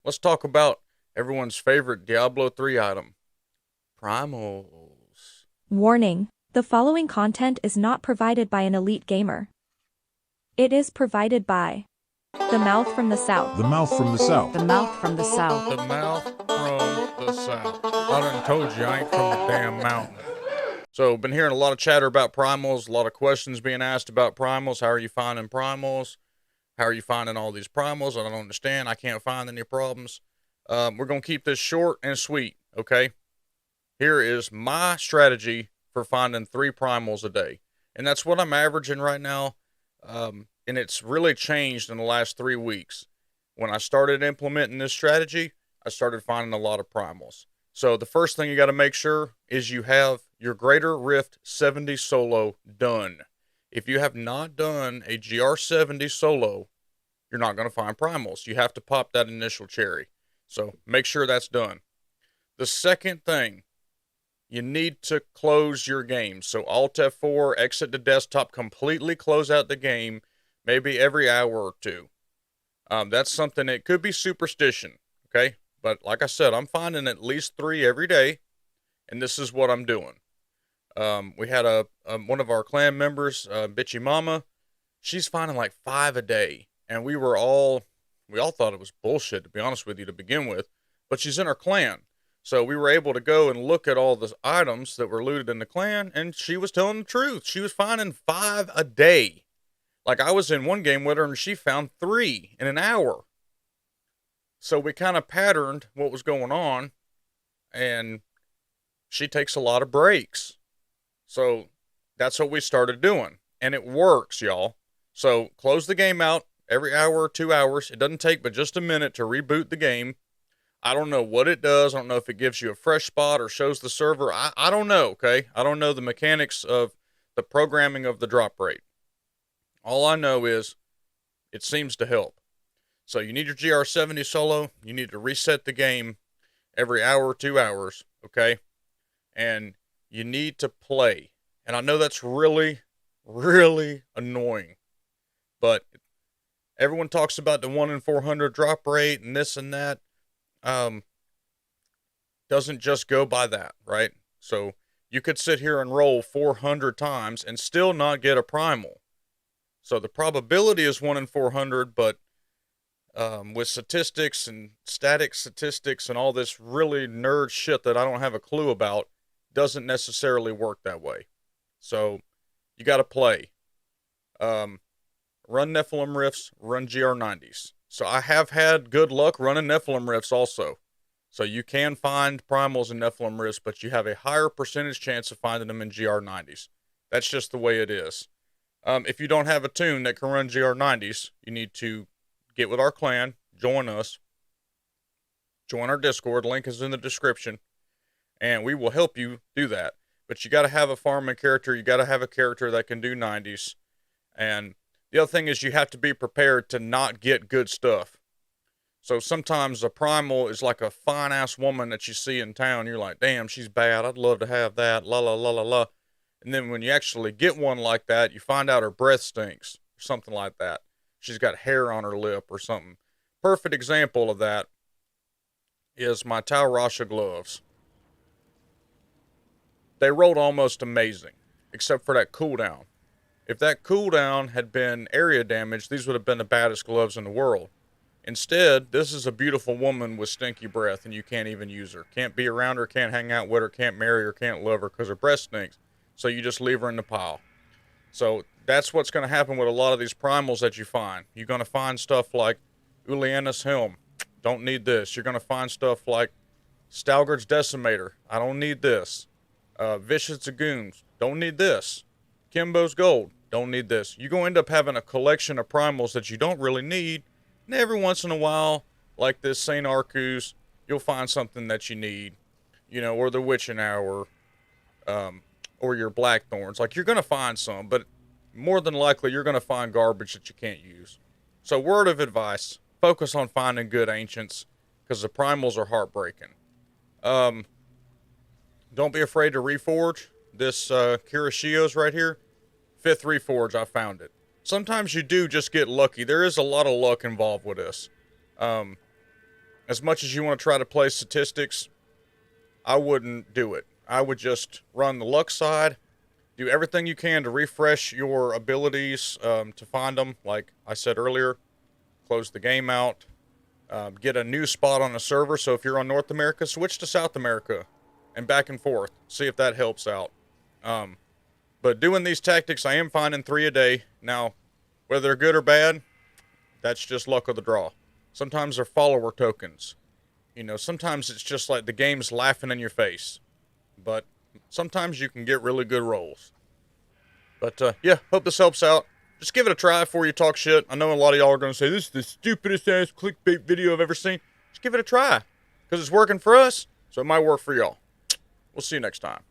Let's talk about everyone's favorite Diablo 3 item, Primals. Warning: the following content is not provided by an elite gamer. It is provided by the mouth from the south. The mouth from the south. The mouth from the south. The mouth from the south. I done told you I ain't from the damn mountain. So, been hearing a lot of chatter about Primals, a lot of questions being asked about Primals. How are you finding Primals? How are you finding all these Primals? I don't understand. I can't find any problems. We're going to keep this short and sweet, okay? Here is my strategy for finding 3 Primals a day. And that's what I'm averaging right now. And it's really changed in the last 3 weeks. When I started implementing this strategy, I started finding a lot of Primals. So the first thing you got to make sure is you have your Greater Rift 70 solo done. If you have not done a GR70 solo, you're not going to find Primals. You have to pop that initial cherry. So make sure that's done. The second thing, you need to close your game. So Alt F4, exit the desktop, completely close out the game, maybe every hour or two. That's something, it could be superstition, okay? But like I said, I'm finding at least 3 every day, and this is what I'm doing. We had one of our clan members, Bitchy Mama. She's finding like 5 a day, and we all thought it was bullshit, to be honest with you, to begin with. But she's in our clan, so we were able to go and look at all the items that were looted in the clan, and she was telling the truth. She was finding 5 a day. Like, I was in one game with her, and she found 3 in an hour. So we kind of patterned what was going on, and she takes a lot of breaks. So that's what we started doing, and it works, y'all. So close the game out every hour or 2 hours. It doesn't take but just a minute to reboot the game. I don't know what it does. I don't know if it gives you a fresh spot or shows the server. I don't know, okay? I don't know the mechanics of the programming of the drop rate. All I know is it seems to help. So you need your GR70 solo. You need to reset the game every hour or 2 hours, okay? And you need to play. And I know that's really, really annoying. But everyone talks about the 1 in 400 drop rate and this and that. Doesn't just go by that, right? So you could sit here and roll 400 times and still not get a primal. So the probability is 1 in 400, but with statistics and static statistics and all this really nerd shit that I don't have a clue about, doesn't necessarily work that way. So you got to play. Run Nephilim Rifts, run GR90s. So I have had good luck running Nephilim Rifts also. So you can find Primals and Nephilim Rifts, but you have a higher percentage chance of finding them in GR90s. That's just the way it is. If you don't have a tune that can run GR90s, you need to get with our clan, join us, join our Discord, link is in the description, and we will help you do that. But you got to have a farming character, you got to have a character that can do 90s, and the other thing is you have to be prepared to not get good stuff. So sometimes a primal is like a fine-ass woman that you see in town, you're like, damn, she's bad, I'd love to have that, la la la la la. And then when you actually get one like that, you find out her breath stinks, or something like that. She's got hair on her lip or something. Perfect example of that is my Tau Rasha gloves. They rolled almost amazing, except for that cooldown. If that cooldown had been area damage, these would have been the baddest gloves in the world. Instead, this is a beautiful woman with stinky breath, and you can't even use her. Can't be around her, can't hang out with her, can't marry her, can't love her, because her breath stinks. So you just leave her in the pile. So that's what's going to happen with a lot of these primals that you find. You're going to find stuff like Uliana's Helm. Don't need this. You're going to find stuff like Stalgard's Decimator. I don't need this. Vicious Dragoons. Don't need this. Kimbo's Gold. Don't need this. You're going to end up having a collection of primals that you don't really need. And every once in a while, like this St. Arcus, you'll find something that you need. You know, or the Witching Hour. Or your Blackthorns. Like, you're going to find some, but more than likely, you're going to find garbage that you can't use. So, word of advice, focus on finding good ancients, because the primals are heartbreaking. Don't be afraid to reforge. This Kirishio's right here, 5th reforge, I found it. Sometimes you do just get lucky. There is a lot of luck involved with this. as much as you want to try to play statistics, I wouldn't do it. I would just run the luck side, do everything you can to refresh your abilities to find them. Like I said earlier, close the game out, get a new spot on a server. So if you're on North America, switch to South America and back and forth. See if that helps out. But doing these tactics, I am finding 3 a day. Now, whether they're good or bad, that's just luck of the draw. Sometimes they're follower tokens. You know, sometimes it's just like the game's laughing in your face. But sometimes you can get really good rolls. But, yeah, hope this helps out. Just give it a try before you talk shit. I know a lot of y'all are going to say, this is the stupidest ass clickbait video I've ever seen. Just give it a try. Because it's working for us, so it might work for y'all. We'll see you next time.